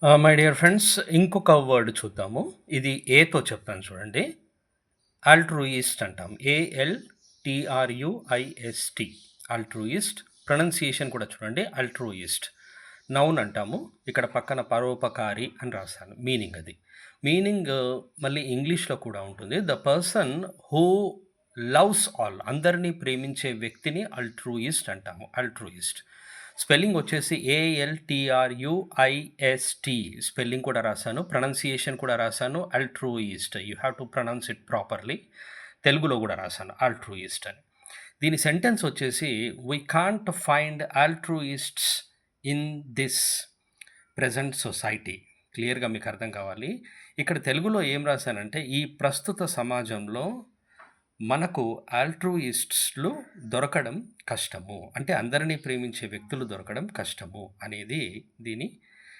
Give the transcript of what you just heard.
My dear friends, ఇంకొక word చూద్దాము. ఇది ఏతో చెప్తాను చూడండి. ఆల్ట్రూయిస్ట్ అంటాం. ALTRUIST. ఆల్ట్రూయిస్ట్. ప్రొనౌన్సియేషన్ కూడా చూడండి, ఆల్ట్రూయిస్ట్. నౌన్ అంటాము. ఇక్కడ పక్కన పరోపకారి అని రాశాను. మీనింగ్ అది. మీనింగ్ మళ్ళీ ఇంగ్లీష్లో కూడా ఉంటుంది. The person who loves all, అందరినీ ప్రేమించే వ్యక్తిని ఆల్ట్రూయిస్ట్ అంటాము. ఆల్ట్రూయిస్ట్ స్పెల్లింగ్ వచ్చేసి ALTRUIST. స్పెల్లింగ్ కూడా రాశాను, ప్రొనౌన్సియేషన్ కూడా రాశాను. Altruist, you have to pronounce it properly. తెలుగులో కూడా రాశాను ఆల్ట్రూయిస్ట్ అని. దీని సెంటెన్స్ వచ్చేసి, we can't find altruists in this present society. క్లియర్గా మీకు అర్థం కావాలి. ఇక్కడ తెలుగులో ఏం రాశానంటే, ఈ ప్రస్తుత సమాజంలో మనకు ఆల్ట్రూయిస్ట్స్లు దొరకడం కష్టము, అంటే అందరినీ ప్రేమించే వ్యక్తులు దొరకడం కష్టము అనేది దీని